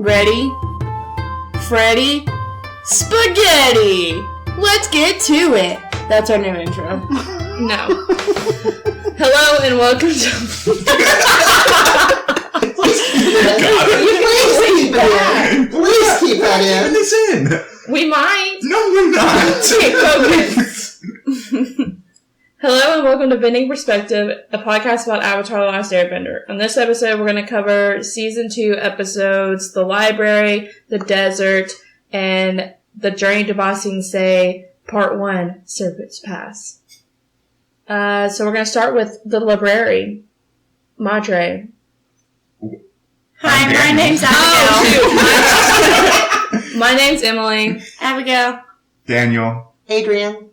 Ready? Freddy? Spaghetti! Let's get to it! That's our new intro. No. Hello and welcome to... Please keep that in. Keep this in. We might. No, we're not. Okay, focus. Hello and welcome to Bending Perspective, a podcast about Avatar the Last Airbender. On this episode, we're going to cover Season 2 episodes, The Library, The Desert, and The Journey to Ba Sing Se, Part 1, Serpent's Pass. So we're going to start with The Library. Madre. Hi, my name's Abigail. My name's Emily. Abigail. Daniel. Adrian.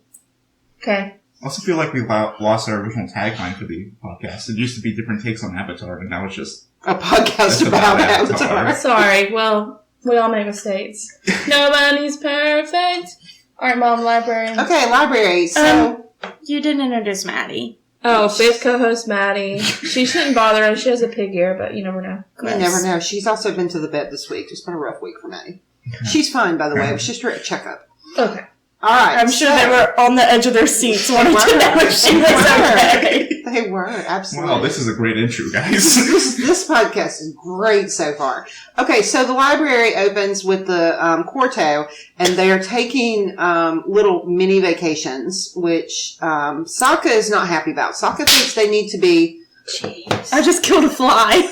Okay. I also feel like we lost our original tagline for the podcast. It used to be different takes on Avatar, and now it's just A podcast about Avatar. Sorry, well, we all make mistakes. Nobody's perfect. Alright, Mom, library. Okay, library. So, You didn't introduce Maddie. Oh, fifth co-host Maddie. She shouldn't bother us. She has a pig ear, but you never know. you never know. She's also been to the vet this week. It's been a rough week for Maddie. She's fine, by the way. It was just a checkup. Okay. All right. I'm sure they were on the edge of their seats wanting to know if she was okay. They were, absolutely. wow, this is a great intro, guys. This podcast is great so far. Okay, so the library opens with the Quarto, and they are taking little mini vacations, which Sokka is not happy about. Sokka thinks they need to be... Jeez. I just killed a fly.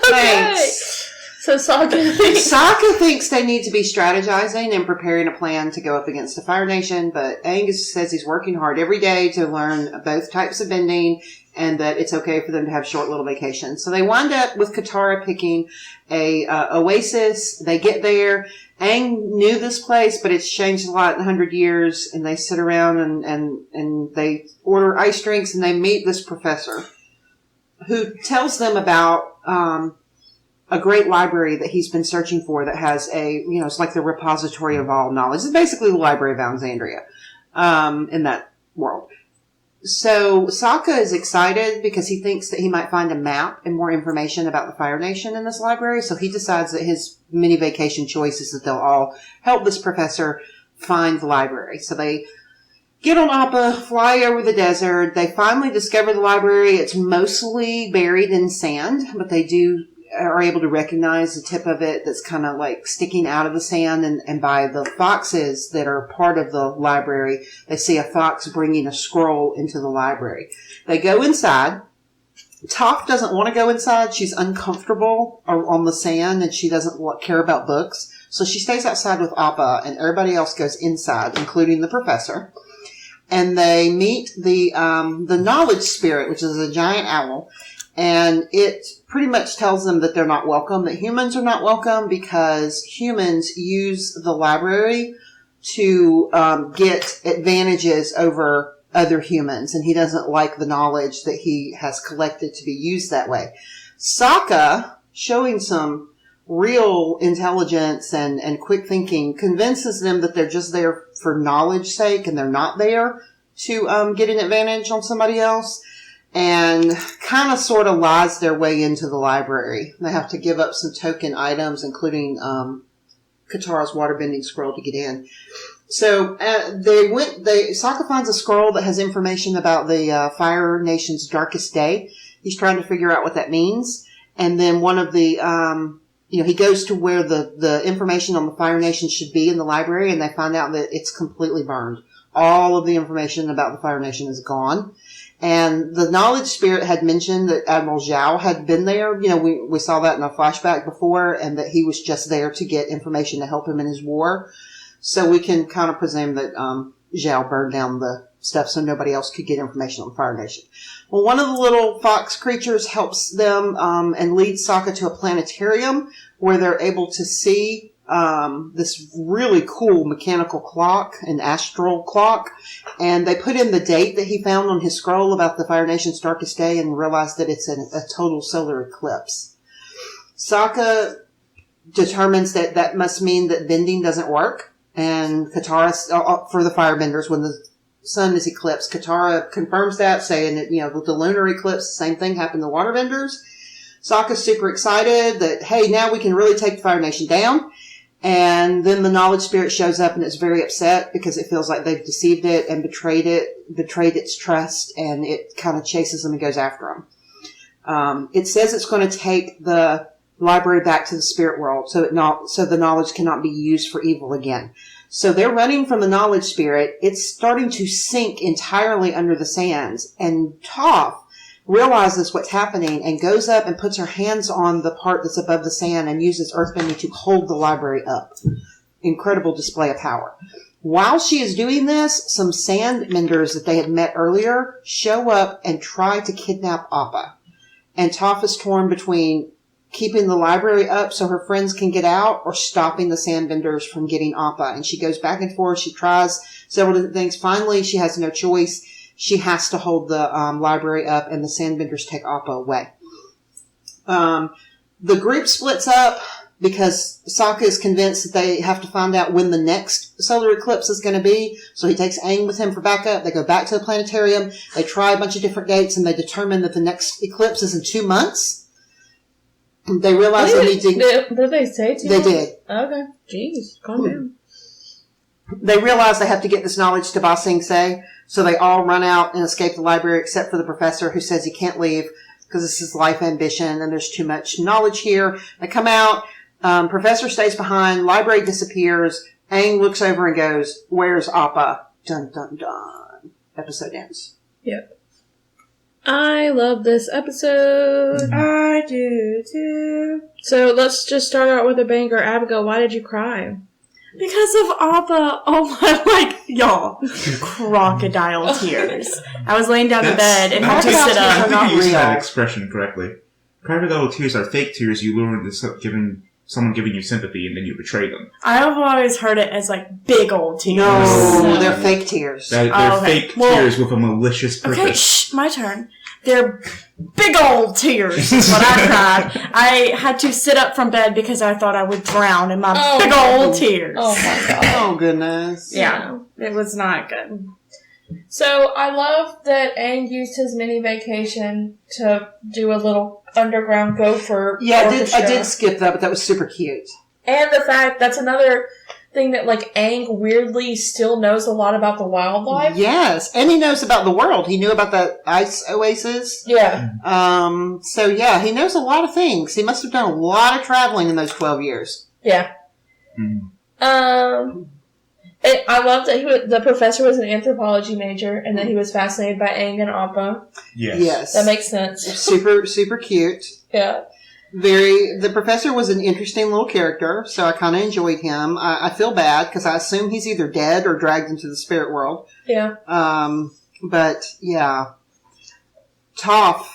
Thanks. So Sokka Sokka thinks they need to be strategizing and preparing a plan to go up against the Fire Nation, but Angus says he's working hard every day to learn both types of bending and that it's okay for them to have short little vacations. So they wind up with Katara picking a oasis. They get there. Aang knew this place, but it's changed a lot in 100 years, and they sit around and they order ice drinks, and they meet this professor who tells them about a great library that he's been searching for that has it's like the repository of all knowledge. It's basically the Library of Alexandria, in that world. So Sokka is excited because he thinks that he might find a map and more information about the Fire Nation in this library. So he decides that his mini vacation choice is that they'll all help this professor find the library. So they get on Appa, fly over the desert. They finally discover the library. It's mostly buried in sand, but they are able to recognize the tip of it that's kind of like sticking out of the sand, and by the foxes that are part of the library, they see a fox bringing a scroll into the library. They go inside. Toph doesn't want to go inside. She's uncomfortable on the sand, and she doesn't care about books. So she stays outside with Appa, and everybody else goes inside, including the professor. And they meet the knowledge spirit, which is a giant owl. And it pretty much tells them that they're not welcome, that humans are not welcome because humans use the library to get advantages over other humans. And he doesn't like the knowledge that he has collected to be used that way. Sokka, showing some real intelligence and quick thinking, convinces them that they're just there for knowledge sake and they're not there to get an advantage on somebody else. And kind of sort of lies their way into the library. They have to give up some token items, including Katara's waterbending scroll to get in. So Sokka finds a scroll that has information about the Fire Nation's darkest day. He's trying to figure out what that means. And then one of the, he goes to where the information on the Fire Nation should be in the library, and they find out that it's completely burned. All of the information about the Fire Nation is gone. And the knowledge spirit had mentioned that Admiral Zhao had been there. We saw that in a flashback before, and that he was just there to get information to help him in his war. So we can kind of presume that Zhao burned down the stuff so nobody else could get information on the Fire Nation. Well, one of the little fox creatures helps them and leads Sokka to a planetarium where they're able to see this really cool mechanical clock, an astral clock, and they put in the date that he found on his scroll about the Fire Nation's darkest day and realized that it's a total solar eclipse. Sokka determines that must mean that bending doesn't work, and Katara, for the firebenders, when the sun is eclipsed, Katara confirms that, saying that, with the lunar eclipse, the same thing happened to waterbenders. Sokka's super excited that, hey, now we can really take the Fire Nation down. And then the knowledge spirit shows up and it's very upset because it feels like they've deceived it and betrayed its trust, and it kind of chases them and goes after them. It says it's going to take the library back to the spirit world so the knowledge cannot be used for evil again. So they're running from the knowledge spirit. It's starting to sink entirely under the sands, and Toph realizes what's happening and goes up and puts her hands on the part that's above the sand and uses earthbending to hold the library up. Incredible display of power. While she is doing this, some sandmenders that they had met earlier show up and try to kidnap Appa. And Toph is torn between keeping the library up so her friends can get out or stopping the sandbenders from getting Appa. And she goes back and forth. She tries several different things. Finally, she has no choice. She has to hold the library up, and the sandbenders take Appa away. The group splits up because Sokka is convinced that they have to find out when the next solar eclipse is going to be. So he takes Aang with him for backup. They go back to the planetarium. They try a bunch of different dates, and they determine that the next eclipse is in 2 months. They realize they need to... Did they say 2 They months? did. Okay. Jeez. Calm down. They realize they have to get this knowledge to Ba Sing Se, so they all run out and escape the library except for the professor, who says he can't leave because this is life ambition and there's too much knowledge here. They come out, professor stays behind, library disappears, Aang looks over and goes, "Where's Appa?" Dun dun dun. Episode ends. Yep. I love this episode. I do too. So let's just start out with a banger. Abigail, why did you cry? Because of Appa. Oh my, y'all. Crocodile tears. I was laying down in bed and had to sit I up. think you used real. that expression correctly. Crocodile tears are fake tears you lure into someone giving you sympathy and then you betray them. I've always heard it as like big old tears. No, they're fake tears. They're okay. fake Well, tears with a malicious purpose. Okay, shh, my turn. They're big old tears is what I cried. I had to sit up from bed because I thought I would drown in my big old tears. Oh my god. Oh, goodness. Yeah, it was not good. So I love that Aang used his mini vacation to do a little underground gopher. Yeah, orchestra. I did skip that, but that was super cute. And the fact that's another thing that like Aang weirdly still knows a lot about the wildlife. Yes, and he knows about the world. He knew about the ice oasis. Yeah. So yeah, he knows a lot of things. He must have done a lot of traveling in those 12 years. Yeah. Mm. I love that the professor was an anthropology major and that he was fascinated by Aang and Appa. Yes. That makes sense. Super, super cute. Yeah. The professor was an interesting little character, so I kind of enjoyed him. I feel bad because I assume he's either dead or dragged into the spirit world. Yeah. But yeah. Toph.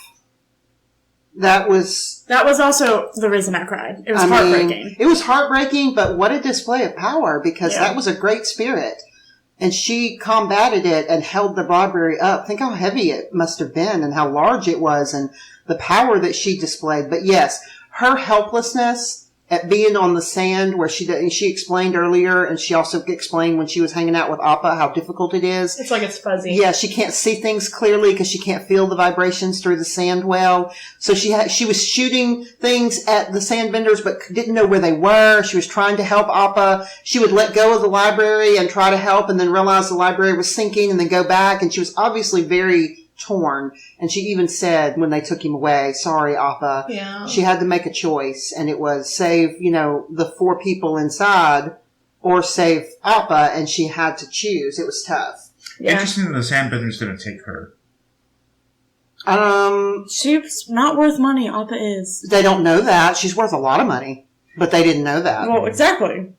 That was also the reason I cried. It was heartbreaking. It was heartbreaking, but what a display of power, because Yeah. that was a great spirit. And she combated it and held the library up. Think how heavy it must have been and how large it was and the power that she displayed. But yes, her helplessness at being on the sand where she explained earlier, and she also explained when she was hanging out with Appa how difficult it is. It's like it's fuzzy. Yeah, she can't see things clearly because she can't feel the vibrations through the sand well. So she was shooting things at the sandbenders but didn't know where they were. She was trying to help Appa. She would let go of the library and try to help and then realize the library was sinking and then go back. And she was obviously very torn. And she even said when they took him away, "Sorry, Appa." Yeah. She had to make a choice, and it was save, the 4 people inside or save Appa, and she had to choose. It was tough. Yeah. Interesting that the Sandbenders didn't take her. She's not worth money, Appa is. They don't know that. She's worth a lot of money, but they didn't know that. Well, exactly.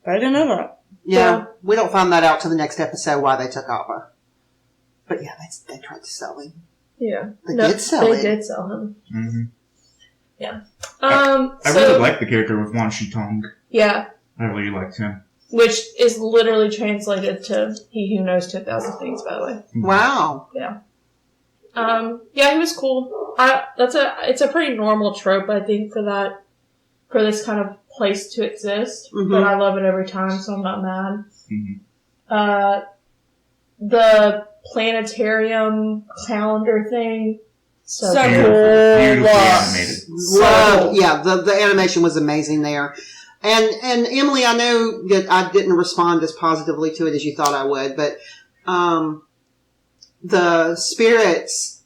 I didn't know that. Yeah, we don't find that out till the next episode why they took Appa. But yeah, they tried to sell him. Yeah. They did sell him. They did sell him. Mm-hmm. Yeah. I really liked the character with Wan Shi Tong. Yeah. I really liked him. Which is literally translated to "He who knows 10,000 things." By the way. Wow. Yeah. Yeah, he was cool. It's a pretty normal trope, I think, for this kind of place to exist. Mm-hmm. But I love it every time, so I'm not mad. Mm-hmm. The planetarium calendar thing So cool. Beautifully animated. Love, yeah, the animation was amazing there. And Emily, I know that I didn't respond as positively to it as you thought I would, but the spirit's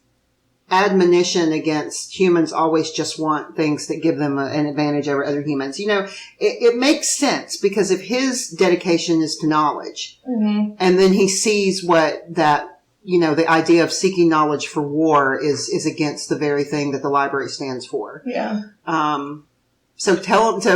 admonition against humans always just want things that give them an advantage over other humans. You know, it makes sense because if his dedication is to knowledge, and then he sees what that, you know, the idea of seeking knowledge for war is against the very thing that the library stands for. Yeah. So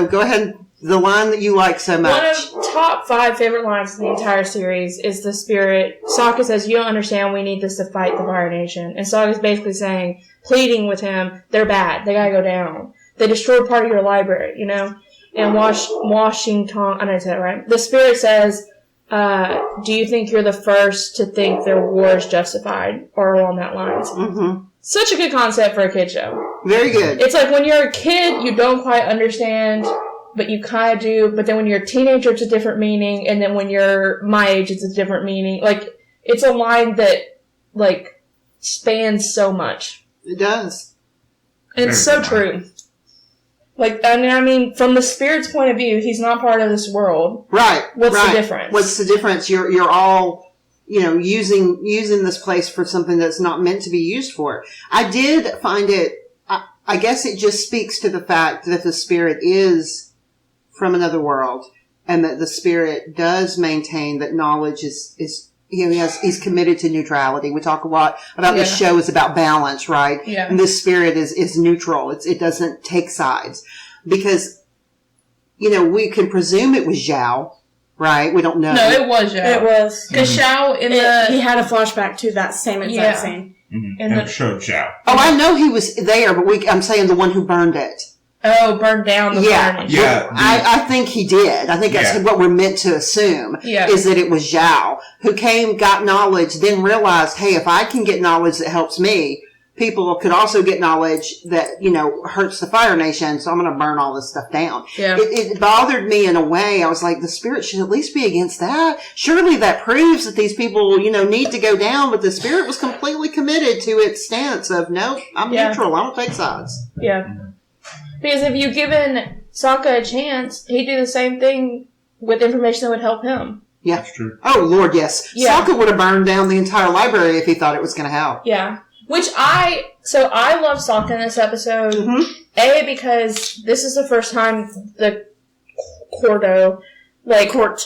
go ahead. The line that you like so much. One of top 5 favorite lines in the entire series is the spirit. Sokka says, "You don't understand. We need this to fight the Fire Nation." And Sokka's basically saying, pleading with him, they're bad. They gotta go down. They destroyed part of your library, you know? And Washington, I didn't say that right. The spirit says, do you think you're the first to think their war is justified? Or along that lines. Mm-hmm. Such a good concept for a kid show. Very good. It's like when you're a kid, you don't quite understand, but you kind of do. But then when you're a teenager, it's a different meaning. And then when you're my age, it's a different meaning. Like, it's a line that, like, spans so much. It does. And it's so true. Like, I mean, from the spirit's point of view, he's not part of this world. Right. What's the difference? What's the difference? You're all, you know, using this place for something that's not meant to be used for. I did find it, I guess it just speaks to the fact that the spirit is from another world and that the spirit does maintain that knowledge is you know, he's committed to neutrality. We talk a lot about this show is about balance, right? Yeah. And this spirit is neutral. It doesn't take sides because, you know, we can presume it was Zhao, right? We don't know. No, it was Zhao. It was. Because Zhao he had a flashback to that same exact scene. Mm-hmm. And it showed Zhao. Oh, I know he was there, but I'm saying the one who burned it. Oh, burned down the Fire Nation. Yeah. I think he did. I think that's what we're meant to assume is that it was Zhao who came, got knowledge, then realized, hey, if I can get knowledge that helps me, people could also get knowledge that, you know, hurts the Fire Nation, so I'm going to burn all this stuff down. Yeah. It bothered me in a way. I was like, the spirit should at least be against that. Surely that proves that these people, you know, need to go down, but the spirit was completely committed to its stance of, no, I'm neutral. I don't take sides. Yeah. Because if you'd given Sokka a chance, he'd do the same thing with information that would help him. Yeah. That's true. Oh, Lord, yes. Yeah. Sokka would have burned down the entire library if he thought it was going to help. Yeah. I love Sokka in this episode. Mm-hmm. A, because this is the first time the Cordo, like... in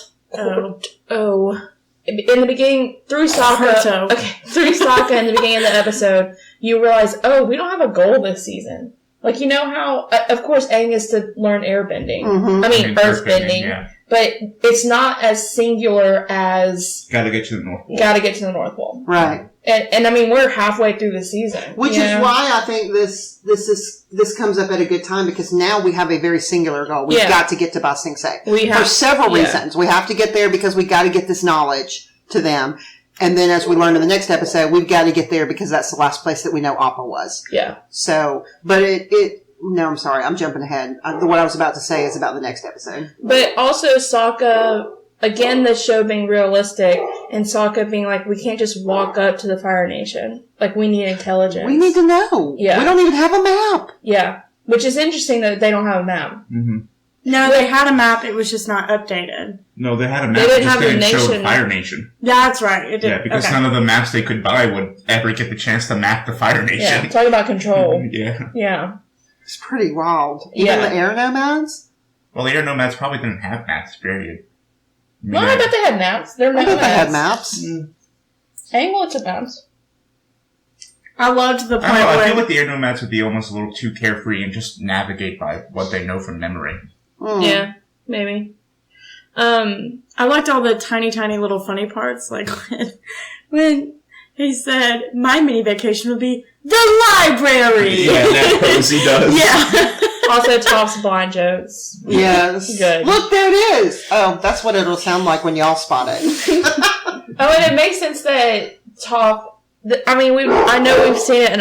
the beginning, through Sokka... through Sokka in the beginning of the episode, you realize, we don't have a goal this season. Like, you know how, of course, Aang is to learn airbending. Mm-hmm. I mean, earthbending. But it's not as singular as... Gotta get to the North Pole. Gotta get to the North Pole. Right. And I mean, we're halfway through the season. Which is why I think this comes up at a good time, because now we have a very singular goal. We've got to get to Ba Sing Se. For several reasons. We have to get there because we got to get this knowledge to them. And then, as we learn in the next episode, we've got to get there because that's the last place that we know Appa was. Yeah. So, but no, I'm sorry. I'm jumping ahead. What I was about to say is about the next episode. But also Sokka, again, the show being realistic, and Sokka being like, we can't just walk up to the Fire Nation. Like, we need intelligence. We need to know. Yeah. We don't even have a map. Yeah. Which is interesting that they don't have a map. Mm-hmm. No, they had a map. It was just not updated. No, they had a map. They didn't have the didn't show nation. Fire Nation. That's right. It did. Yeah, because none of the maps they could buy would ever get the chance to map the Fire Nation. Yeah, talk about control. Yeah. Yeah. It's pretty wild. Even the air nomads? Well, the air nomads probably didn't have maps, period. Well, I bet they had maps. They're I nomads. bet they had maps. Aang looked at maps. I loved the point I don't know, where... I feel like the air nomads would be almost a little too carefree and just navigate by what they know from memory. Yeah, maybe. I liked all the tiny, tiny little funny parts, like when he said, my mini vacation would be the library! Yeah, that pose he does. Yeah. Also, Toph's blind jokes. Yes. Good. Look, there it is. Oh, that's what it'll sound like when y'all spot it. And it makes sense that Toph... I know we've seen it in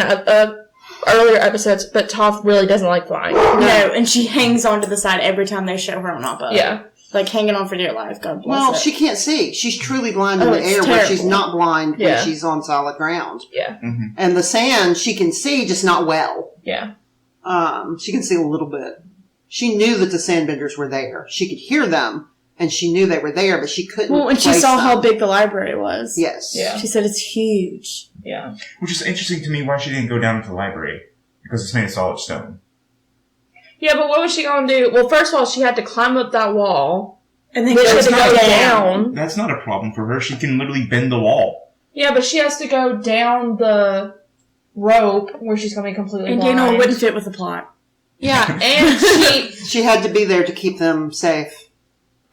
earlier episodes, but Toph really doesn't like flying. No, and she hangs onto the side every time they show her on Appa. Yeah. like hanging on for dear life. God bless Well, it. she can't see. She's truly blind in the it's air where she's terrible. not blind Yeah. when she's on solid ground. Yeah. Mm-hmm. And the sand, she can see, just not well. Yeah. She can see a little bit. She knew that the sandbenders were there. She could hear them, and she knew they were there, but she couldn't. Well, and she place saw them. how big the library was. Yes. Yeah. She said it's huge. Yeah. Which is interesting to me why she didn't go down to the library. Because it's made of solid stone. Yeah, but what was she going to do? Well, first of all, she had to climb up that wall. And then Then she had That's to not go a down. That's not a problem for her. She can literally bend the wall. Yeah, but she has to go down the rope where she's going to be completely And blind. Daniel wouldn't fit with the plot. Yeah, and She had to be there to keep them safe.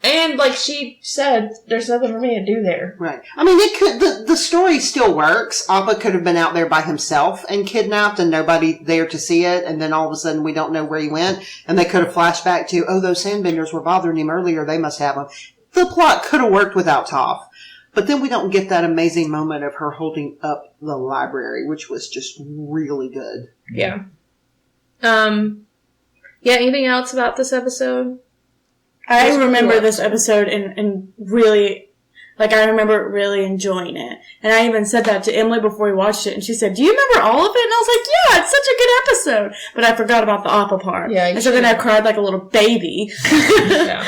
and like she said, there's nothing for me to do there. Right. I mean, it could. The story still works. Appa could have been out there by himself and kidnapped, and nobody there to see it. And then all of a sudden, we don't know where he went. And they could have flashed back to, oh, those sandbenders were bothering him earlier. They must have him. The plot could have worked without Toph. But then we don't get that amazing moment of her holding up the library, which was just really good. Yeah. Yeah, anything else about this episode? I Just remember what? this episode and really, like, I remember really enjoying it. And I even said that to Emily before we watched it, and she said, do you remember all of it? And I was like, yeah, it's such a good episode. But I forgot about the Appa part. Yeah, you and so then should. I cried like a little baby. Yeah.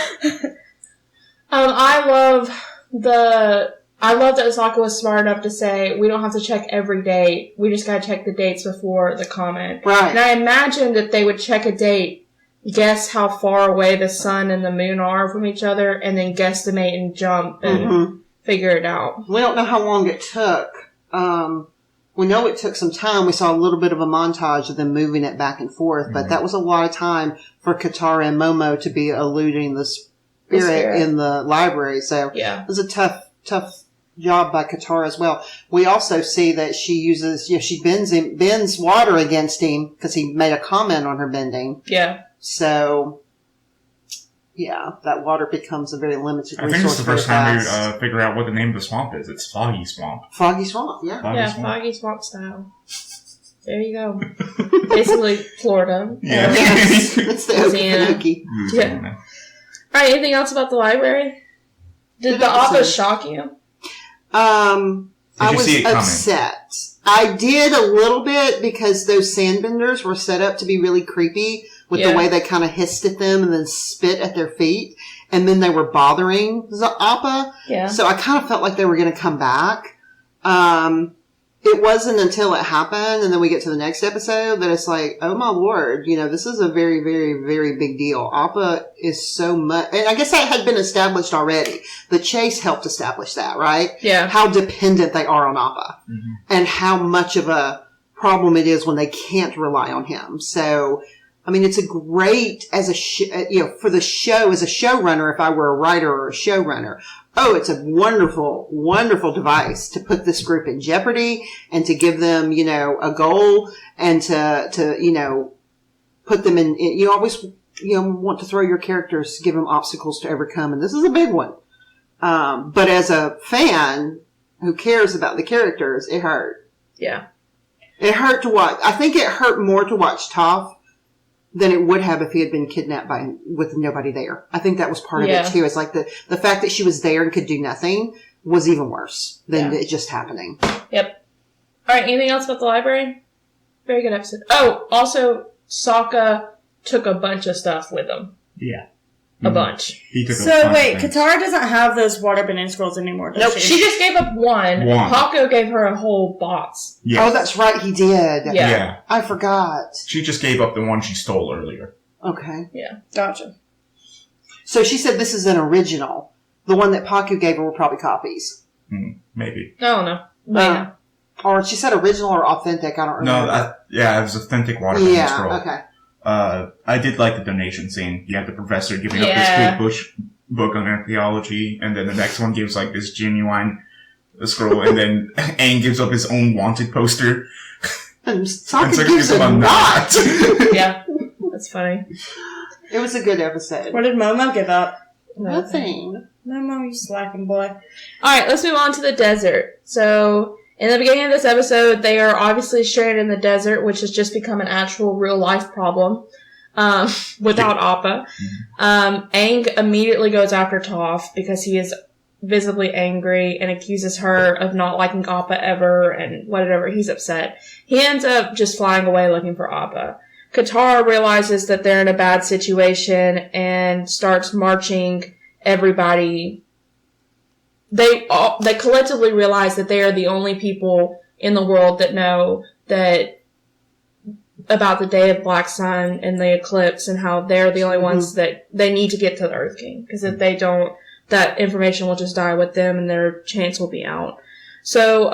I love that Osaka was smart enough to say, we don't have to check every date. We just gotta check the dates before the comment. Right. And I imagined that they would check a date, guess how far away the sun and the moon are from each other, and then guesstimate and jump and figure it out. We don't know how long it took. We know it took some time. We saw a little bit of a montage of them moving it back and forth, but that was a lot of time for Katara and Momo to be eluding the spirit in the library. So Yeah. it was a tough job by Katara as well. We also see that she uses, she bends water against him because he made a comment on her bending. Yeah. So, yeah, that water becomes a very limited I resource. think it's the first time we fast. figure out what the name of the swamp is. It's Foggy Swamp. Foggy Swamp, yeah. Foggy Yeah, Swamp. Foggy Swamp style. There you go. Basically, Florida. Yeah. Yes, it's the Louisiana. Okefenokee. Yeah. Alright, anything else about the library? Did Good the Appa episode. shock you? I you was see it coming? upset. I did a little bit because those sandbenders were set up to be really creepy with Yeah. the way they kind of hissed at them and then spit at their feet. And then they were bothering Appa. Yeah. So I kind of felt like they were going to come back. It wasn't until it happened and then we get to the next episode that it's like, oh my lord, this is a very, very, very big deal. Appa is so much, and I guess that had been established already. The chase helped establish that, right? Yeah. How dependent they are on Appa and how much of a problem it is when they can't rely on him. So, I mean, it's a great, as a, for the show, as a showrunner, if I were a writer or a showrunner, it's a wonderful, wonderful device to put this group in jeopardy and to give them, a goal and to put them in, you always, want to throw your characters, give them obstacles to overcome. And this is a big one. But as a fan who cares about the characters, it hurt. Yeah. It hurt to watch. I think it hurt more to watch Toph than it would have if he had been kidnapped with nobody there. I think that was part of it too. It's like the fact that she was there and could do nothing was even worse than it just happening. Yep. Alright, anything else about the library? Very good episode. Oh, also, Sokka took a bunch of stuff with him. Yeah. A bunch. He took a So bunch wait, of things. Katara doesn't have those water bending scrolls anymore, does Nope, she? she just gave up one. Paco gave her a whole box. Yes. Oh, that's right. He did. Yeah. Yeah. I forgot. She just gave up the one she stole earlier. Okay. Yeah. Gotcha. So she said this is an original. The one that Paku gave her were probably copies. Maybe. I don't know. But Or she said original or authentic. I don't remember. No, it was authentic water bending Yeah. scroll. Okay. I did like the donation scene. You have the professor giving up Yeah. this big book on archaeology, and then the next one gives like this genuine scroll, and then Aang gives up his own wanted poster. And Sokka And Sokka gives a knot. yeah. That's funny. It was a good episode. What did Momo give up? Nothing. Momo, you slacking boy. Alright, let's move on to the desert. So, in the beginning of this episode, they are obviously stranded in the desert, which has just become an actual real life problem. without Appa. Aang immediately goes after Toph because he is visibly angry and accuses her of not liking Appa ever and whatever. He's upset. He ends up just flying away looking for Appa. Katara realizes that they're in a bad situation and starts marching everybody. They collectively realize that they are the only people in the world that know that about the day of Black Sun and the eclipse and how they're the only ones that they need to get to the Earth King. Because if they don't, that information will just die with them and their chance will be out. So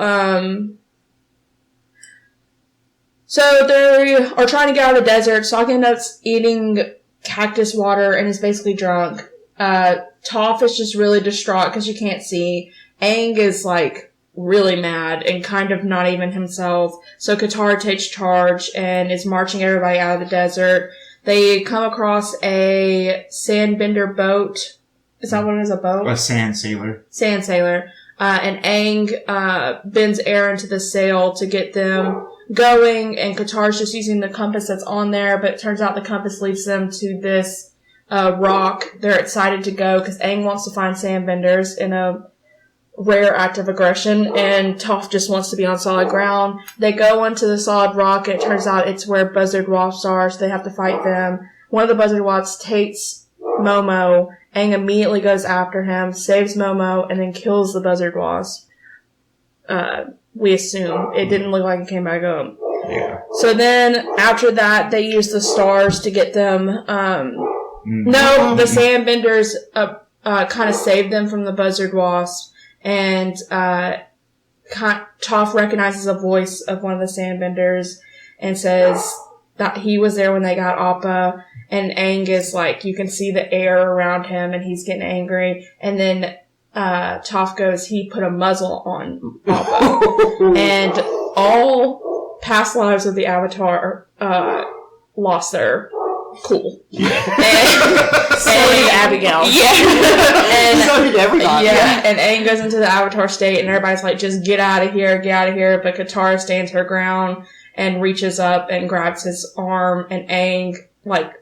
they are trying to get out of the desert. Sokka ends up eating cactus water and is basically drunk. Toph is just really distraught because she can't see. Aang is really mad and kind of not even himself. So Katara takes charge and is marching everybody out of the desert. They come across a sandbender boat. Is that what it is, a boat? A sand sailor. Sand sailor. And Aang bends air into the sail to get them going, and Katara's just using the compass that's on there, but it turns out the compass leads them to this rock. They're excited to go because Aang wants to find sandbenders in a rare act of aggression, and Toph just wants to be on solid ground. They go onto the solid rock, and it turns out it's where buzzard wasps are, so they have to fight them. One of the buzzard wasps takes Momo. Aang immediately goes after him, saves Momo, and then kills the buzzard wasp. We assume. It didn't look like it came back up. Yeah. So then, after that, they use the stars to get them. No, the sandbenders kind of saved them from the buzzard wasp. And Toph recognizes a voice of one of the sandbenders and says that he was there when they got Appa. And Aang is you can see the air around him and he's getting angry. And then Toph goes, he put a muzzle on Appa. And all past lives of the Avatar lost their cool. Yeah. So did Abigail. Yeah. And so did everybody. Yeah, and Aang goes into the Avatar state and everybody's just get out of here, get out of here. But Katara stands her ground and reaches up and grabs his arm, and Aang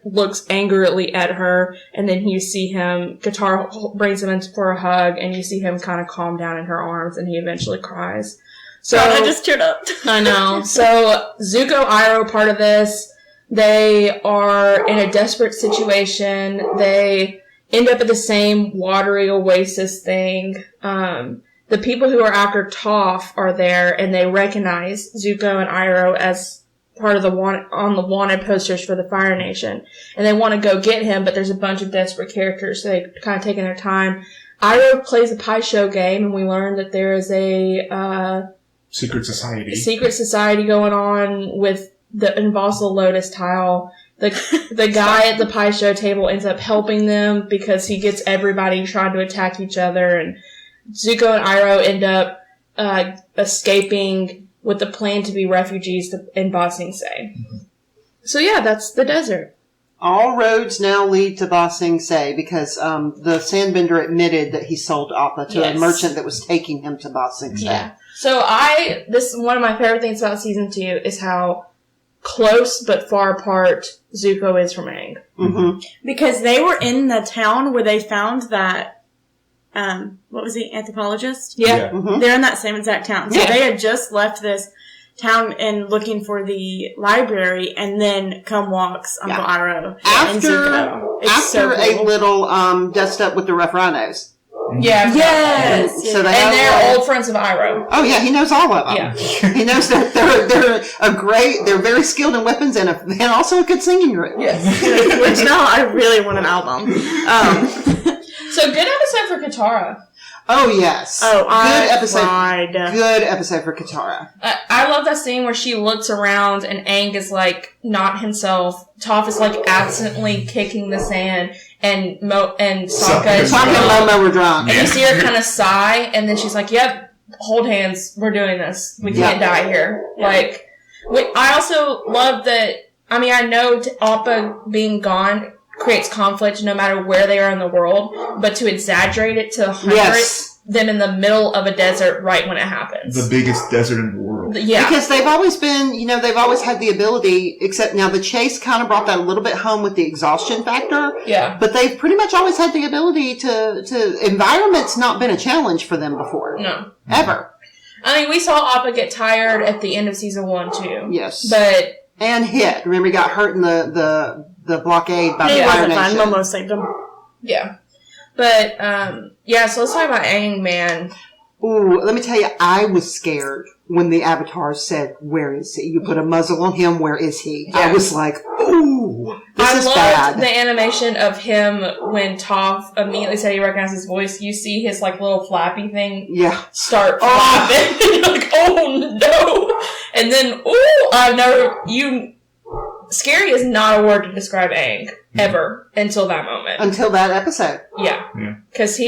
looks angrily at her, and then you see him, Katara brings him in for a hug, and you see him kind of calm down in her arms, and he eventually cries. So God, I just teared up. I know. So Zuko, Iroh, part of this, they are in a desperate situation. They end up at the same watery oasis thing. The people who are after Toph are there, and they recognize Zuko and Iroh as part of the wanted posters for the Fire Nation. And they want to go get him, but there's a bunch of desperate characters, so they're kind of taking their time. Iroh plays a pie show game, and we learn that there is a secret society going on that involves the lotus tile. The guy at the pie show table ends up helping them because he gets everybody trying to attack each other, and Zuko and Iroh end up escaping with the plan to be refugees in Ba Sing Se. Mm-hmm. So yeah, that's the desert. All roads now lead to Ba Sing Se because the sandbender admitted that he sold Appa to a merchant that was taking him to Ba Sing Se. Yeah. So this is one of my favorite things about season 2 is how close but far apart Zuko is from Aang. Mm-hmm. Because they were in the town where they found that what was he, anthropologist? Yeah. Mm-hmm. They're in that same exact town. So they had just left this town and looking for the library, and then come walks Uncle Iroh and Zuko. After a little dust up with the rough rhinos. Yeah. Yes. So they're old friends of Iroh. Oh yeah, he knows all of them. Yeah. He knows that they're very skilled in weapons and also a good singing group. Yes. Which now I really want an album. So good episode for Katara. Oh yes. Oh, good episode. Cried. Good episode for Katara. I love that scene where she looks around and Aang is not himself. Toph is absently kicking the sand, and Sokka is Sokka and Momo were drunk. And you see her kind of sigh, and then she's like, "Yep, hold hands. We're doing this. We can't die here." Yeah. I also love that. I mean, I know Appa being gone creates conflict no matter where they are in the world, but to exaggerate it to hundreds, them in the middle of a desert right when it happens. The biggest desert in the world. through. Yeah. Because they've always been, they've always had the ability, except now the chase kind of brought that a little bit home with the exhaustion factor. Yeah. But they've pretty much always had the ability to environment's not been a challenge for them before. No. Ever. I mean, we saw Appa get tired at the end of season 1, too. Yes. But... And hit. Remember, he got hurt in the blockade by the Fire Nation. Momo saved him. Yeah. But, so let's talk about Aang, man. Ooh, let me tell you, I was scared when the Avatar said, "Where is he?" You put a muzzle on him, where is he? Yeah. I was like, ooh, this is bad. I loved the animation of him when Toph immediately said he recognized his voice. You see his, little flappy thing start flapping. And you're like, oh, no. And then, scary is not a word to describe Aang, ever, until that moment. Until that episode. Yeah. Because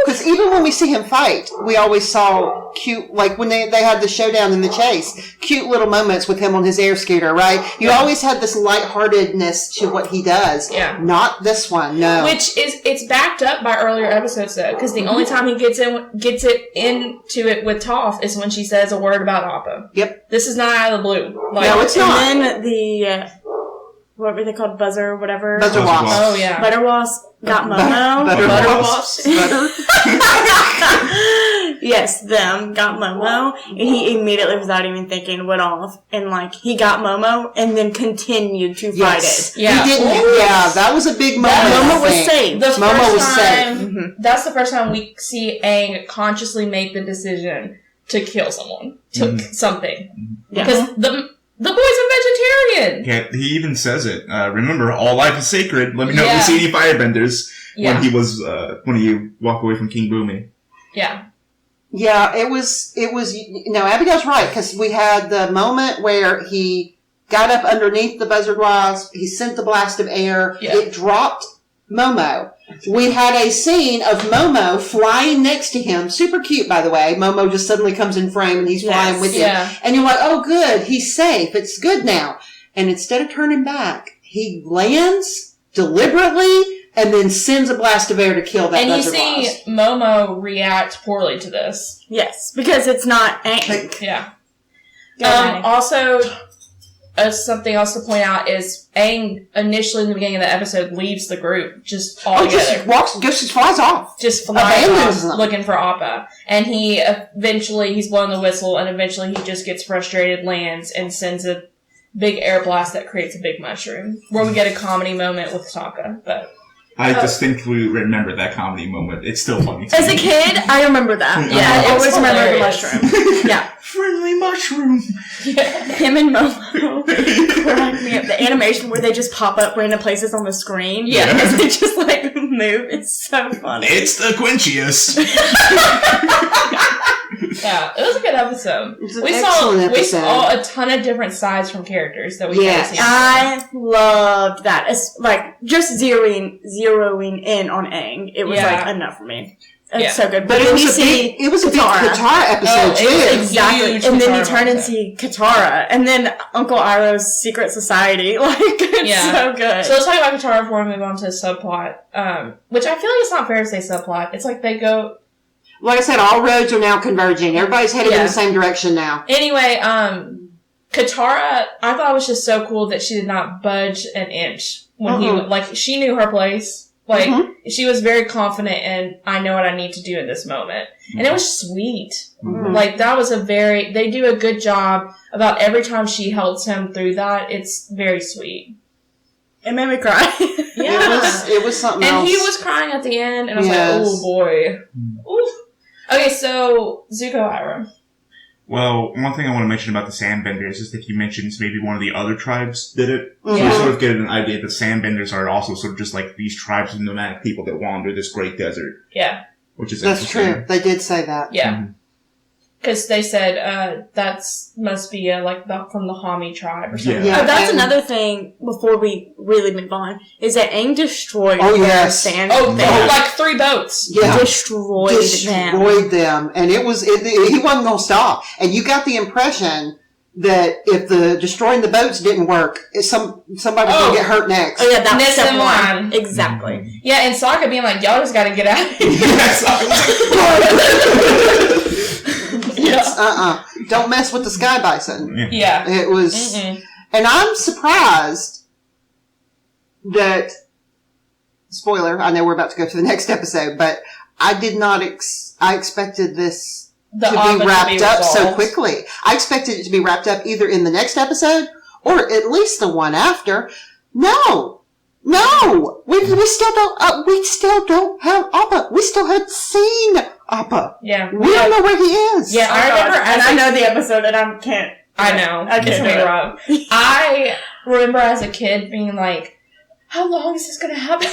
Because even when we see him fight, we always saw cute, when they had the showdown in the chase, cute little moments with him on his air scooter, right? You always had this lightheartedness to what he does. Yeah. Not this one, no. It's backed up by earlier episodes, though, because the only time he gets it into it with Toph is when she says a word about Appa. Yep. This is not out of the blue. No, it's not. And then the... what were they called? Buzzer or whatever? Buzzer wasp. Oh, yeah. Butterwasp got Momo. Butter wasp. Yes, them got Momo. And he immediately, without even thinking, went off. And, he got Momo and then continued to fight it. Yeah. He didn't. Yeah, that was a big moment. Momo was saved. That's the first time we see Aang consciously make the decision to kill someone. Something. Yeah. Because the boy's a vegetarian! Yeah, he even says it. Remember, all life is sacred. Let me know if you see any firebenders. When he was, when he walked away from King Boomy. Yeah. Yeah, it was, Abigail's right, because we had the moment where he got up underneath the buzzard wasp, he sent the blast of air, it dropped Momo. We had a scene of Momo flying next to him. Super cute, by the way. Momo just suddenly comes in frame and he's flying with him. And you're like, oh, good. He's safe. It's good now. And instead of turning back, he lands deliberately and then sends a blast of air to kill that buzzard wasp. And you see Momo react poorly to this. Yes, because it's not Aang. Yeah. Also... something else to point out is Aang initially in the beginning of the episode leaves the group just altogether. Just flies off. Just flies off looking for Appa. And he's blowing the whistle and eventually he just gets frustrated, lands, and sends a big air blast that creates a big mushroom. Where we get a comedy moment with Sokka, but... I distinctly remember that comedy moment. It's still funny. As a kid, I remember that. Yeah, I always remember the mushroom. Yeah. Friendly mushroom. Yeah. Him and Momo crack me up. The animation where they just pop up random places on the screen. Yeah. As they just move. It's so funny. It's the Quintius. Yeah, it was a good episode. We saw a ton of different sides from characters that we hadn't seen. I loved that. It's just zeroing in on Aang. It was enough for me. It's so good. But it was a big Katara episode too. Exactly. And then you turn and see Katara. And then Uncle Iroh's secret society. It's so good. So let's talk about Katara before we move on to subplot. Which I feel like it's not fair to say subplot. It's like they go... Like I said, all roads are now converging. Everybody's headed in the same direction now. Anyway, Katara, I thought it was just so cool that she did not budge an inch when she knew her place. She was very confident in, I know what I need to do in this moment. And it was sweet. That was they do a good job about every time she helps him through that. It's very sweet. It made me cry. Yeah. It was something else. And he was crying at the end, and I was like, oh boy. Oof. Okay, so Zuko Iroh. Well, one thing I want to mention about the Sandbenders is that you mentioned maybe one of the other tribes did it. So you sort of get an idea that Sandbenders are also sort of just like these tribes of nomadic people that wander this great desert. Yeah. Which is That's true. They did say that. Yeah. Because they said must be from the Hami tribe or something. Yeah. That's another thing before we really move on is that Aang destroyed sand. Like 3 boats. Yeah. Destroyed them. And he wasn't going to stop. And you got the impression that if the destroying the boats didn't work, somebody was going to get hurt next. Oh yeah, that's step one. Exactly. Yeah, and Sokka being like, y'all just got to get out of here. Yes. don't mess with the sky bison. Yeah. It was, and I'm surprised that, spoiler, I know we're about to go to the next episode, but I did not, I expected this to be wrapped up so quickly. I expected it to be wrapped up either in the next episode or at least the one after. No, we still don't have Appa. We still hadn't seen Appa. Yeah. We don't know where he is. Yeah, I remember, and I know the episode and I can't. I know. I can't it's rough. I remember as a kid being like, how long is this going to happen?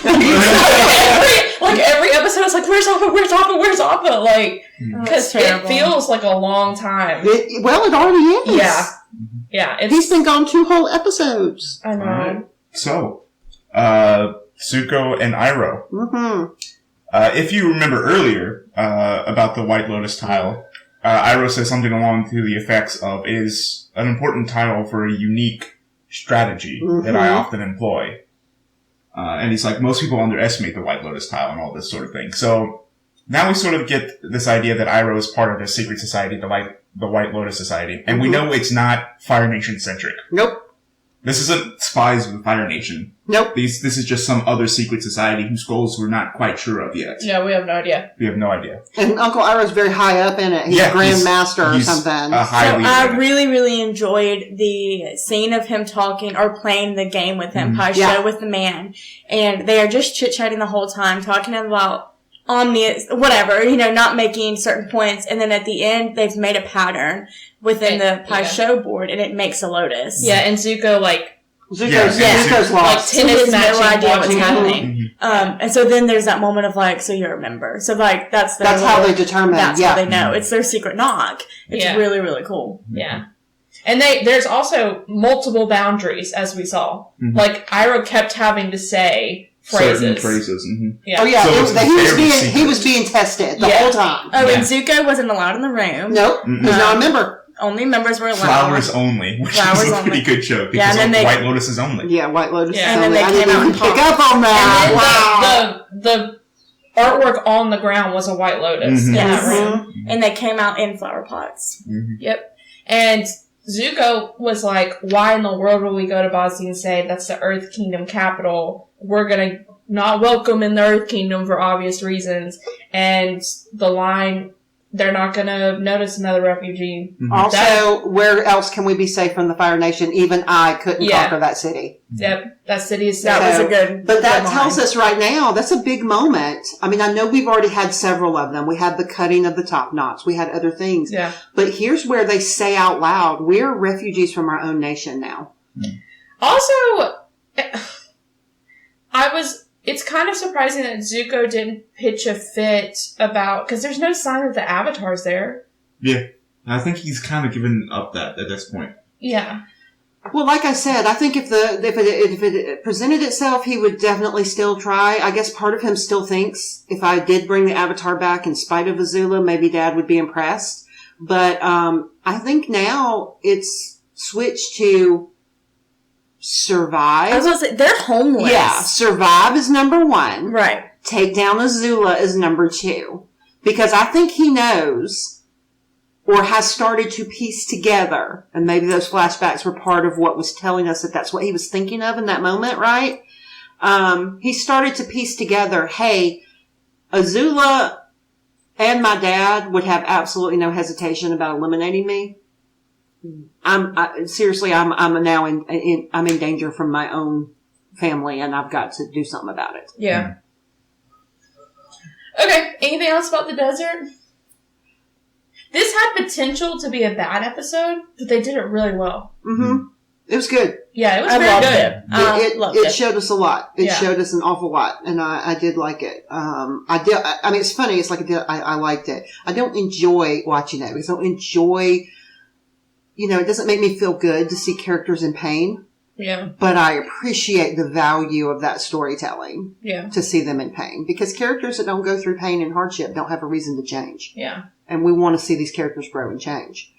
every episode is like, where's Appa? Like, because it feels like a long time. It already is. Yeah. Yeah. He's been gone 2 whole episodes. I know. Right. So, Zuko and Iroh. Mm-hmm. If you remember earlier, about the White Lotus tile, Iroh says something along to the effects of, it is an important tile for a unique strategy that I often employ. And he's like, most people underestimate the White Lotus tile and all this sort of thing. So, now we sort of get this idea that Iroh is part of the secret society, the White Lotus Society. And we know it's not Fire Nation centric. Nope. This isn't spies of the Fire Nation. Nope. This is just some other secret society whose goals we're not quite sure of yet. Yeah, we have no idea. We have no idea. And Uncle Iroh's very high up in it. He's a Grand Master or something. I really, really enjoyed the scene of him talking or playing the game with him, show with the man. And they are just chit-chatting the whole time, talking about whatever, not making certain points. And then at the end, they've made a pattern within the Pai Sho board, and it makes a lotus. Yeah, and Zuko's Zuko's lost. Like, has no idea what's happening. And so then there's that moment of like, so you're a member. So like, that's how they determine. That's how they know. It's their secret knock. It's really, really cool. Yeah. And there's also multiple boundaries, as we saw. Like, Iroh kept having to say phrases. Certain phrases. Yeah. Oh yeah, So he was being tested the whole time. Oh, and Zuko wasn't allowed in the room. Nope, he's not a member. Only members were allowed. Flowers only, which is a pretty good joke because White Lotus is only. Yeah, White Lotus is and only. then they came out and pick up on that. And then the artwork on the ground was a White Lotus in that room. And they came out in flower pots. Yep. And Zuko was like, why in the world would we go to Bosnia and say that's the Earth Kingdom capital? We're gonna not welcome in the Earth Kingdom for obvious reasons. And the line, they're not gonna notice another refugee. Also, where else can we be safe from the Fire Nation? Even I couldn't conquer that city. Yep, that city is safe. That was a good. But that tells us right now, that's a big moment. I mean, I know we've already had several of them. We had the cutting of the top knots. We had other things. Yeah. But here's where they say out loud, we're refugees from our own nation now. Also, it's kind of surprising that Zuko didn't pitch a fit about, because there's no sign that the Avatar's there. Yeah. I think he's kind of given up that at this point. Yeah. Well, like I said, I think if it presented itself, he would definitely still try. I guess part of him still thinks if I did bring the Avatar back in spite of Azula, maybe Dad would be impressed. But, I think now it's switched to survive. I was going to say, they're homeless. Yeah, survive is number 1. Right. Take down Azula is number 2. Because I think he knows, or has started to piece together, and maybe those flashbacks were part of what was telling us that that's what he was thinking of in that moment, right? He started to piece together, hey, Azula and my dad would have absolutely no hesitation about eliminating me. I'm now I'm in danger from my own family, and I've got to do something about it. Yeah. Okay. Anything else about the desert? This had potential to be a bad episode, but they did it really well. It was good. Yeah, it was very good. It showed us a lot. It showed us an awful lot, and I did like it. I mean, it's funny. It's like I liked it. I don't enjoy watching it because I don't enjoy. It doesn't make me feel good to see characters in pain. Yeah. But I appreciate the value of that storytelling. Yeah. To see them in pain. Because characters that don't go through pain and hardship don't have a reason to change. Yeah. And we want to see these characters grow and change.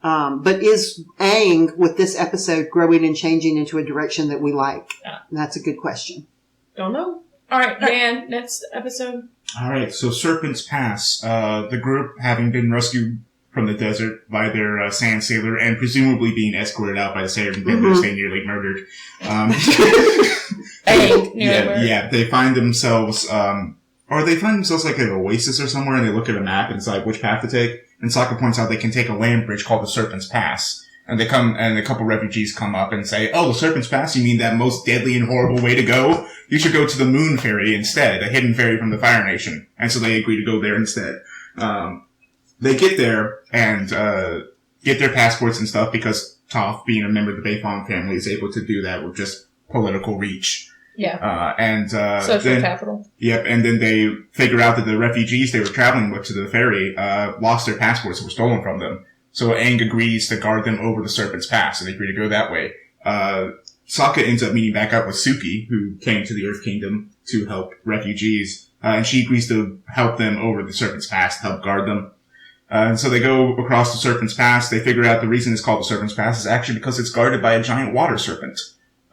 But is Aang, with this episode, growing and changing into a direction that we like? Yeah. And that's a good question. Don't know. All right, Dan, next episode. All right, so Serpent's Pass. The group, having been rescued from the desert by their sand sailor and presumably being escorted out by the Sailor Benders they nearly murdered. They find themselves, like an oasis or somewhere, and they look at a map and decide which path to take. And Sokka points out they can take a land bridge called the Serpent's Pass. And a couple refugees come up and say, "Oh, the Serpent's Pass, you mean that most deadly and horrible way to go? You should go to the Moon Ferry instead, a hidden ferry from the Fire Nation." And so they agree to go there instead. They get there and get their passports and stuff because Toph, being a member of the Beifong family, is able to do that with just political reach. Yeah. Social capital. Yep, and then they figure out that the refugees they were traveling with to the ferry lost their passports that were stolen from them. So Aang agrees to guard them over the Serpent's Pass, and they agree to go that way. Sokka ends up meeting back up with Suki, who came to the Earth Kingdom to help refugees, and she agrees to help them over the Serpent's Pass to help guard them. And so they go across the Serpent's Pass. They figure out the reason it's called the Serpent's Pass is actually because it's guarded by a giant water serpent.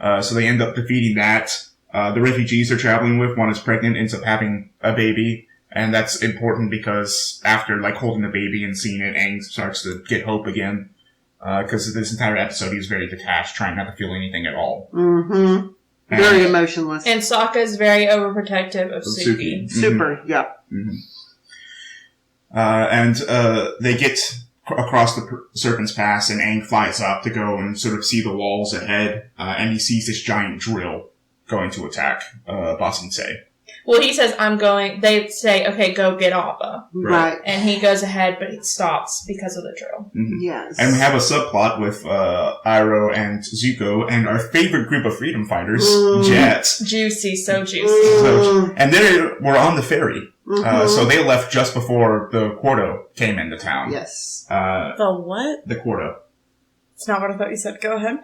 So they end up defeating that. The refugees they're traveling with, one is pregnant, ends up having a baby. And that's important because after, holding the baby and seeing it, Aang starts to get hope again. Cause this entire episode he was very detached, trying not to feel anything at all. Mm-hmm. Very emotionless. And Sokka is very overprotective of Suki. Super, yeah. Mm-hmm. And they get across the Serpent's Pass, and Aang flies up to go and sort of see the walls ahead, and he sees this giant drill going to attack Ba Sing Se. Well, he says, they say, okay, go get Appa. Right. And he goes ahead, but he stops because of the drill. Mm-hmm. Yes. And we have a subplot with Iroh and Zuko and our favorite group of freedom fighters, Jet. Juicy, so juicy. And they were on the ferry. So they left just before the Quarto came into town. Yes. The what? The Quarto. It's not what I thought you said. Go ahead.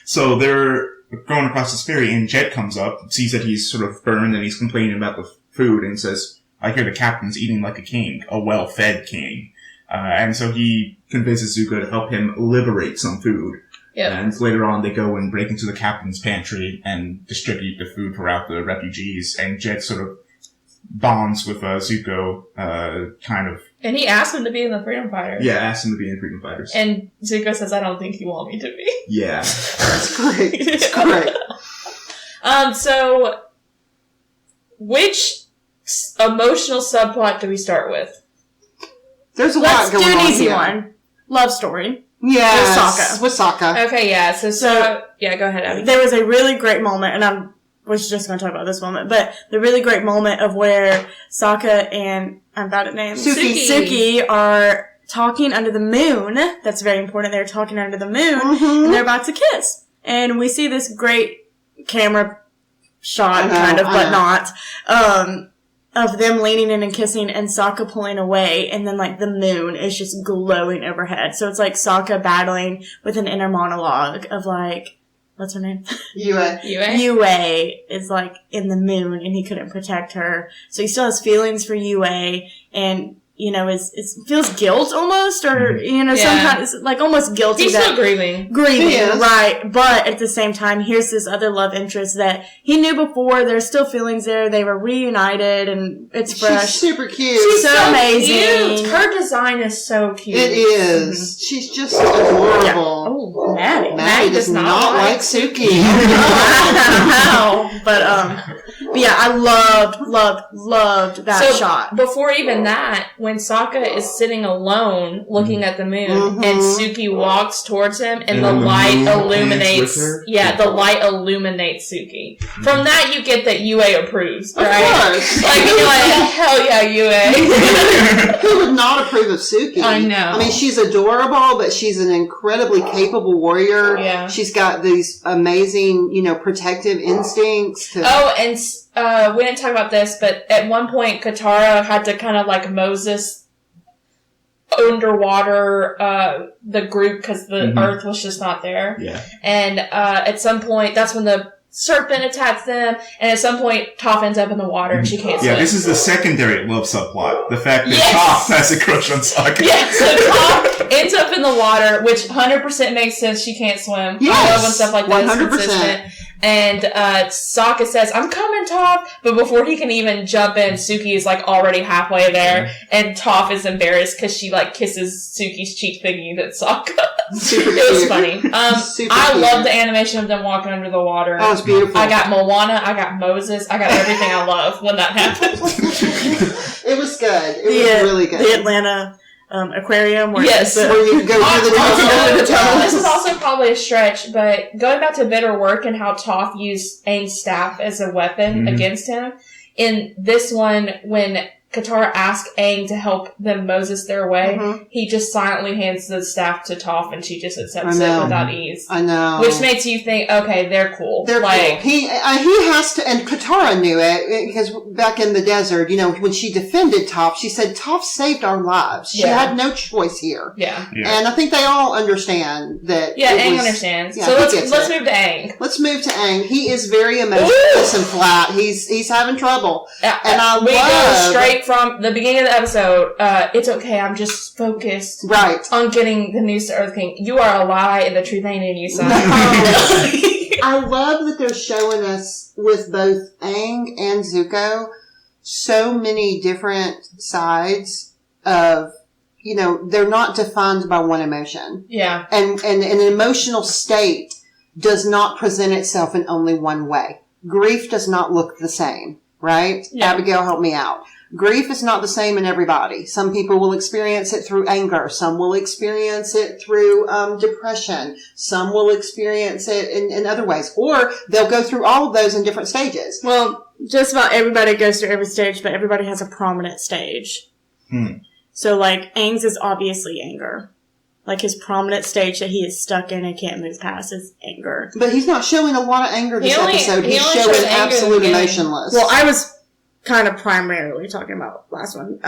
So they're going across this ferry, and Jet comes up, sees that he's sort of burned, and he's complaining about the food, and says, "I hear the captain's eating like a king, a well-fed king." And so he convinces Zuko to help him liberate some food. Yep. And later on, they go and break into the captain's pantry and distribute the food throughout the refugees, and Jet sort of bonds with Zuko, kind of. And he asked him to be in the Freedom Fighters. Yeah, asked him to be in Freedom Fighters. And Zuko says, "I don't think you want me to be." Yeah. That's great. It's great. So, which emotional subplot do we start with? There's a lot going on. Let's do an easy here. one. Love story. Yes. With Sokka. Okay, yeah. So yeah, go ahead, Abby. There was a really great moment, and I was just going to talk about this moment, but the really great moment of where Sokka and, I'm bad at names, Suki are talking under the moon. That's very important. They're talking under the moon, and they're about to kiss. And we see this great camera shot, but not, of them leaning in and kissing, and Sokka pulling away, and then, the moon is just glowing overhead. So it's like Sokka battling with an inner monologue of, what's her name? Yue. Yue is, in the moon, and he couldn't protect her. So he still has feelings for Yue, and, it feels guilt almost, or, sometimes, almost guilty. He's still grieving. Right. But at the same time, here's this other love interest that he knew before. There's still feelings there. They were reunited, and it's fresh. She's super cute. She's so amazing. Cute. Her design is so cute. It is. Mm-hmm. She's just adorable. Yeah. Oh, Maddie does not like Suki. Wow. But yeah, I loved that shot. Before even that, when Sokka is sitting alone looking at the moon, and Suki walks towards him, and the light illuminates. Yeah, the light illuminates Suki. From that, you get that Yue approves, right? Of course. You're like, hell yeah, Yue. Who would not approve of Suki? I know. I mean, she's adorable, but she's an incredibly capable warrior. Yeah. She's got these amazing, protective instincts. We didn't talk about this, but at one point, Katara had to kind of like Moses underwater the group because the Earth was just not there. Yeah. And at some point, that's when the serpent attacks them, and at some point, Toph ends up in the water and she can't swim. Yeah, this is the secondary love subplot. The fact that Toph has a crush on Sokka. Yeah, so Toph ends up in the water, which 100% makes sense. She can't swim. Yes, I love when stuff like that 100%. Is consistent. And Sokka says, "I'm coming, Toph," but before he can even jump in, Suki is like already halfway there, and Toph is embarrassed because she like kisses Suki's cheek, thinking that Sokka. It was funny. I love the animation of them walking under the water. Oh, it's beautiful. I got Moana, I got Moses, I got everything I love when that happened. It was good. It was really good. The Atlanta aquarium. Where yes. Where you go through the tunnel. This is also probably a stretch, but going back to Bitter Work and how Toph used Aang's staff as a weapon against him, in this one, when Katara asked Aang to help them Moses their way, he just silently hands the staff to Toph and she just accepts it without ease. I know. Which makes you think, okay, they're cool. They're like, cool. He has to, and Katara knew it, because back in the desert, when she defended Toph, she said, Toph saved our lives. She had no choice here. Yeah. And I think they all understand that. Yeah, Aang understands. Yeah, so let's move to Aang. Let's move to Aang. He is very emotionless and flat. He's having trouble. And we go straight from the beginning of the episode. It's okay. I'm just focused on getting the news to Earth King. You are a lie, and the truth ain't in you, son. I love that they're showing us with both Aang and Zuko so many different sides of, they're not defined by one emotion. Yeah. And an emotional state does not present itself in only one way. Grief does not look the same, right? Yeah. Abigail, help me out. Grief is not the same in everybody. Some people will experience it through anger. Some will experience it through depression. Some will experience it in other ways. Or they'll go through all of those in different stages. Well, just about everybody goes through every stage, but everybody has a prominent stage. So, like, Aang's is obviously anger. Like, his prominent stage that he is stuck in and can't move past is anger. But he's not showing a lot of anger this episode. He's showing absolute emotionless. Well, I was kind of primarily talking about last one.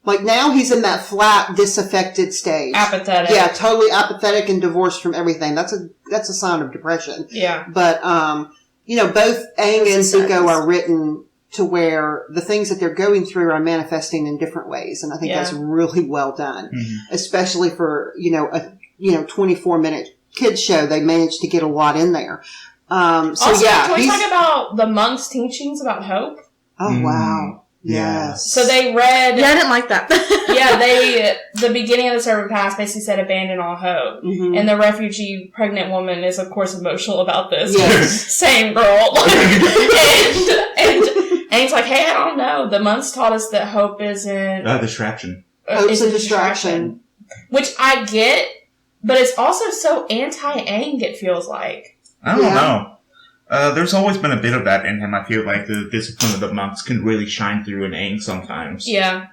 Like now he's in that flat, disaffected stage. Apathetic. Yeah, totally apathetic and divorced from everything. That's a sign of depression. Yeah. But, both Aang and Zuko are written to where the things that they're going through are manifesting in different ways. And I think that's really well done. Especially for, a 24-minute kids show. They managed to get a lot in there. Can we talk about the monks' teachings about hope? Oh, wow. Yes. So they read... Yeah, I didn't like that. the beginning of the Servant Pass basically said abandon all hope. And the refugee pregnant woman is, of course, emotional about this. Yes. Same girl. and it's like, hey, I don't know. The monks taught us that hope isn't... distraction. Hope's a distraction. Which I get, but it's also so anti-Aang, it feels like. I don't know. There's always been a bit of that in him. I feel like the discipline of the monks can really shine through in Aang sometimes. Yeah.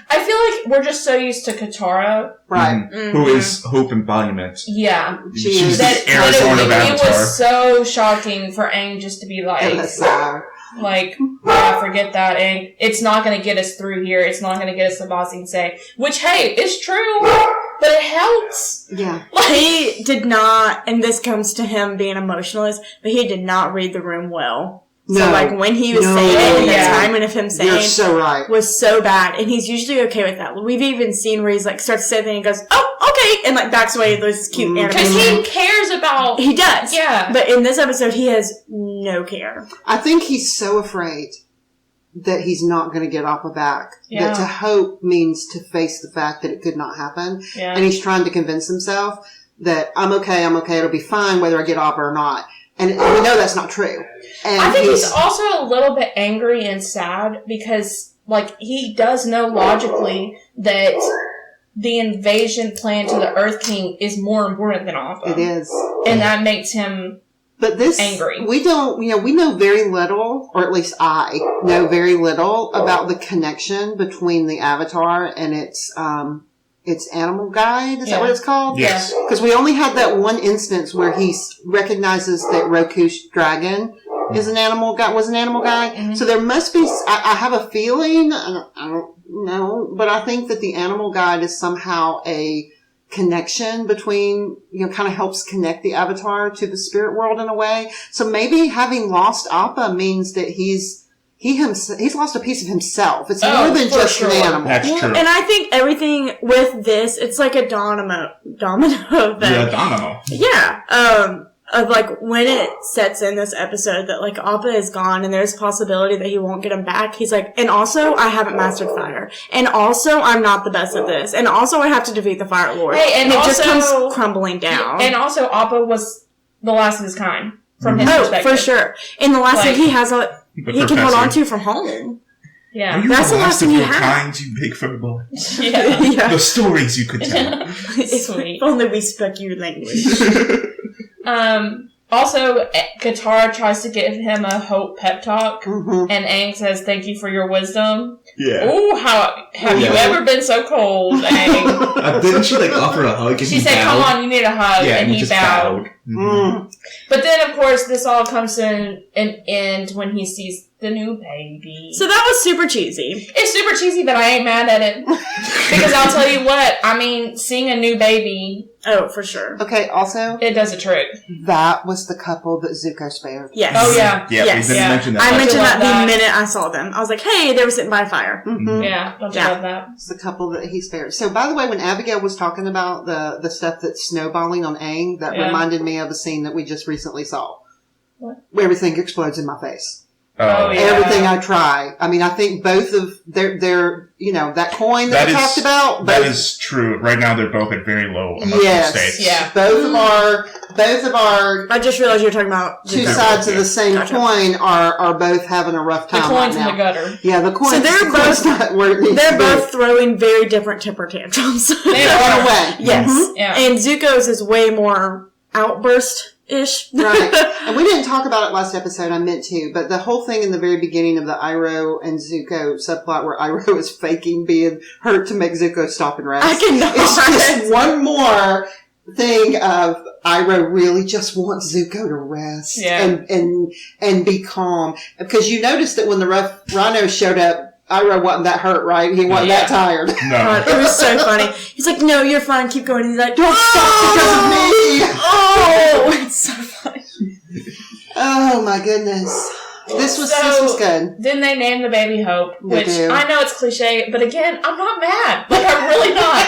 I feel like we're just so used to Katara. Right. Who is hope embodiment. Yeah. She's the Arizona of Avatar. It was so shocking for Aang just to be like, forget that, Aang. It's not going to get us through here. It's not going to get us to Ba Sing Se. Which, hey, is true. But it helps. Yeah. He did not, and this comes to him being emotionless, but he did not read the room well. So, when he was saying it, the timing of him saying You're so right. was so bad. And he's usually okay with that. We've even seen where he's starts to say something and goes, oh, okay, and backs away with those cute animation. Because he cares about... He does. Yeah. But in this episode, he has no care. I think he's so afraid that he's not going to get Appa back. Yeah. That to hope means to face the fact that it could not happen. Yeah. And he's trying to convince himself that I'm okay, it'll be fine whether I get Appa or not. And we know that's not true. And I think he's also a little bit angry and sad because, he does know logically that the invasion plan to the Earth King is more important than Appa. It is. And that makes him angry. We know very little, or at least I know very little about the connection between the Avatar and its animal guide. Is that what it's called? Yes. Because we only had that one instance where he recognizes that Roku's dragon was an animal guide. So there must be, I have a feeling, I don't know, but I think that the animal guide is somehow a connection between, kind of helps connect the Avatar to the spirit world in a way. So maybe having lost Appa means that he's lost a piece of himself. It's more than just an animal. That's true. And I think everything with this, it's like a domino. Yeah, domino. Yeah. of like when it sets in this episode that like Appa is gone and there's a possibility that he won't get him back. He's like, and also I haven't mastered fire, and also I'm not the best at this, and also I have to defeat the Fire Lord. Hey, and it also, just comes crumbling down. And also Appa was the last of his kind from his perspective. For sure. And the last thing he has he can hold on to from home. Yeah, that's the last thing you have. You big furry boy. Yeah. The stories you could tell. Sweet. If only we spoke your language. Also, Katara tries to give him a hope pep talk, Mm-hmm. and Aang says, "Thank you for your wisdom." Yeah. Ooh, have you ever been so cold, Aang? Didn't she like offer a hug? And She said, "Come on, you need a hug," and he just bowed. Mm-hmm. But then, of course, this all comes to an end when he sees the new baby. So that was super cheesy. It's super cheesy, but I ain't mad at it. Because I'll tell you what, I mean, seeing a new baby... Oh, for sure. Okay, also, It does a trick. that was the couple that Zuko spared. Yes. Oh, yeah. Yeah, Yes. we didn't mention that. I mentioned that that. the minute I saw them. I was like, hey, they were sitting by a fire. Mm-hmm. Yeah, don't you love that? It's the couple that he spared. So, by the way, when Abigail was talking about the stuff that's snowballing on Aang, that reminded me of a scene that we just recently saw. What? Where everything explodes in my face. Oh, yeah. Everything I try. I mean, I think both of their you know, that coin that we talked about. That is true. Right now, they're both at very low emotional states. Yeah. Both of our I just realized you were talking about two sides of the same coin are both having a rough time. The coin's right now. in the gutter. Yeah, the coin. So they're both not where it needs they're to be. both throwing very different temper tantrums. They Run are. away. Yes. Mhm. Yeah. And Zuko's is way more outburst-ish. Right. And we didn't talk about it last episode, I meant to, but the whole thing in the very beginning of the Iroh and Zuko subplot where Iroh is faking being hurt to make Zuko stop and rest. I cannot. It's just one more thing of Iroh really just wants Zuko to rest and be calm. Because you noticed that when the Rhino showed up, Iroh wasn't that hurt, right? He wasn't that tired. No. It was so funny. He's like, no, you're fine, keep going. He's like, Don't stop because of me! Oh! It's so funny. Oh my goodness. This was good. Then they named the baby Hope, They which do. I know it's cliche, but again, I'm not mad. Like, I'm really not.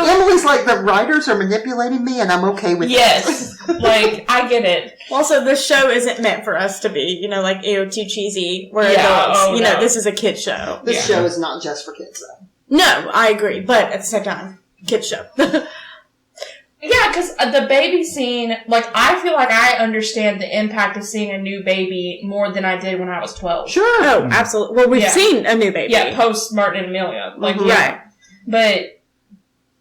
Emily's like, the writers are manipulating me and I'm okay with it. Yes. Like, I get it. Also, this show isn't meant for us to be, like, too cheesy. We're Yeah, adults. no. This is a kid show. This show is not just for kids, though. No, I agree. But at the same time, kid show. Yeah, because the baby scene, like, I feel like I understand the impact of seeing a new baby more than I did when I was 12. Sure. Oh, absolutely. Well, we've seen a new baby. Yeah, post Martin and Amelia. Like, Right. But,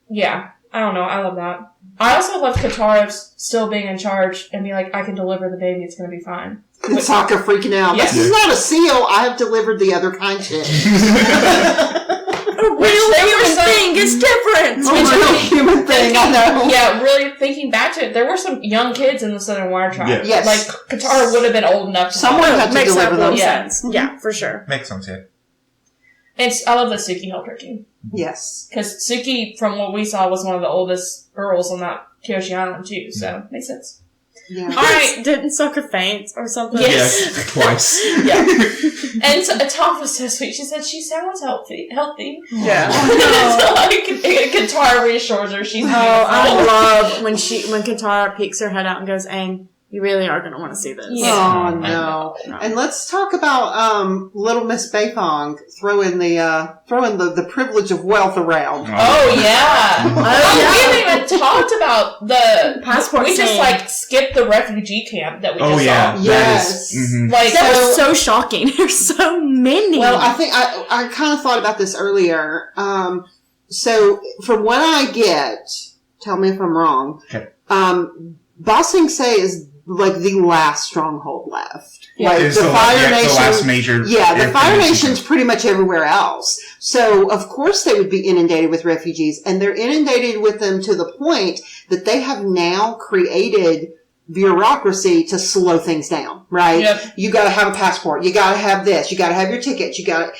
yeah, I don't know. I love that. I also love Katara still being in charge and be like, I can deliver the baby. It's going to be fine. And Sokka freaking out. Yes. This is not a seal. I have delivered the other kind shit. A real human thing is different. It's a real human thing, I know. Yeah, really thinking back to it, there were some young kids in the Southern Water Tribe. Yeah. Yes. Like, Katara would have been old enough to Someone help. had to Makes deliver them. Yeah. sense. Yeah, for sure. Makes sense, yeah. And I love that Suki helped her too. Yes. Because Suki, from what we saw, was one of the oldest girls on that Kyoshi Island too, so makes sense. Yeah. Alright. Didn't Sokka faint or something? Yes. Twice. Yeah. And Tom was so sweet. She said, she sounds healthy. Yeah. So, like, Katara reassures her she's beautiful. I love when Katara peeks her head out and goes, Aang, you really are going to want to see this. Yeah. Oh, no. And let's talk about Little Miss Beifong throwing the privilege of wealth around. Oh, yeah. We haven't even talked about the passport We just, scene. like, skipped the refugee camp that we just saw. Yes. Like, That was so shocking. There's so many. Well, I think I kind of thought about this earlier. So from what I get, tell me if I'm wrong. Okay. Ba Sing Se is like the last stronghold left. Yeah. Like It's the Fire Nation. the last major. Yeah, the Fire Nation. Nation's pretty much everywhere else. So, of course, they would be inundated with refugees, and they're inundated with them to the point that they have now created bureaucracy to slow things down, right? Yep. You gotta have a passport. You gotta have this. You gotta have your tickets.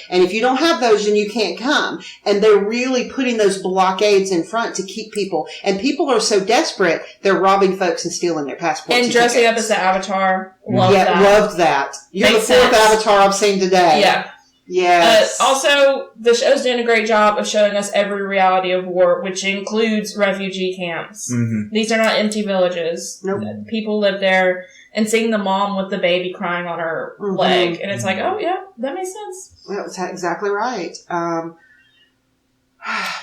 And if you don't have those, then you can't come. And they're really putting those blockades in front to keep people. And people are so desperate, they're robbing folks and stealing their passports. and dressing up tickets. as the Avatar. Loved that. Loved that. You're Makes the fourth sense. Avatar I've seen today. Yeah. Yes. Also, the show's doing a great job of showing us every reality of war, which includes refugee camps. Mm-hmm. These are not empty villages. Nope. People live there, and seeing the mom with the baby crying on her leg, and it's like, oh yeah, that makes sense. That was exactly right.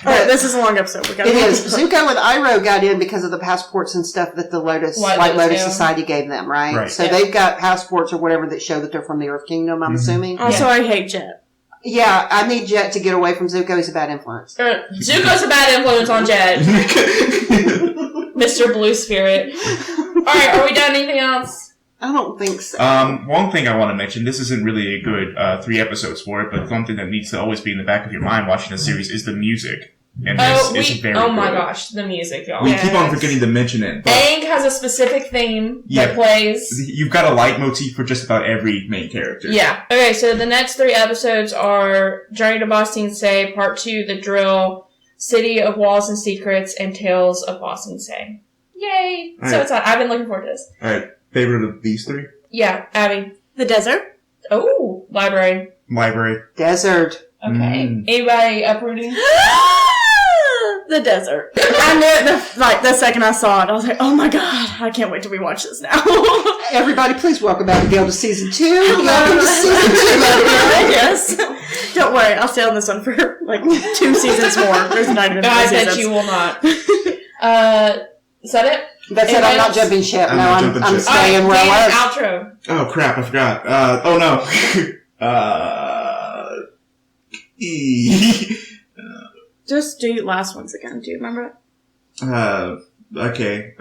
Alright, this is a long episode. It is. Zuko and Iroh got in because of the passports and stuff that the White Lotus Society gave them, right? So they've got passports or whatever that show that they're from the Earth Kingdom, I'm assuming. Also, I hate Jet. Yeah, I need Jet to get away from Zuko. He's a bad influence. Zuko's a bad influence on Jet. Mr. Blue Spirit. Alright, are we done? Anything else? I don't think so. One thing I want to mention, this isn't really a good 3 episodes for it, but something that needs to always be in the back of your mind watching a series is the music. And this is very oh my good. gosh, the music, y'all. We keep on forgetting to mention it. Aang has a specific theme that plays. You've got a leitmotif for just about every main character. Yeah. Okay, so the next 3 episodes are Journey to Ba Sing Se, Part 2, The Drill, City of Walls and Secrets, and Tales of Ba Sing Se. Yay! All so right. excited. I've been looking forward to this. Alright, favorite of these 3? Yeah, Abby. The desert. Oh, library. Library. Desert. Okay. Anybody uprooting? The desert. I knew it the second I saw it. I was like, oh my god, I can't wait till we watch this now. Everybody, please welcome Abigail to season 2. Welcome to season 2, Abigail. Yes. Don't worry, I'll stay on this one for like 2 seasons more. There's not even 2 I seasons. bet you will not. Is that it? That's it, I'm not jumping ship. I'm staying where I was. Outro. Oh crap, I forgot. Oh no. Just do last ones again. Do you remember it? Okay.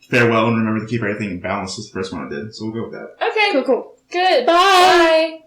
Farewell and remember to keep everything in balance is the first one I did, so we'll go with that. Okay. Cool. Good. Bye.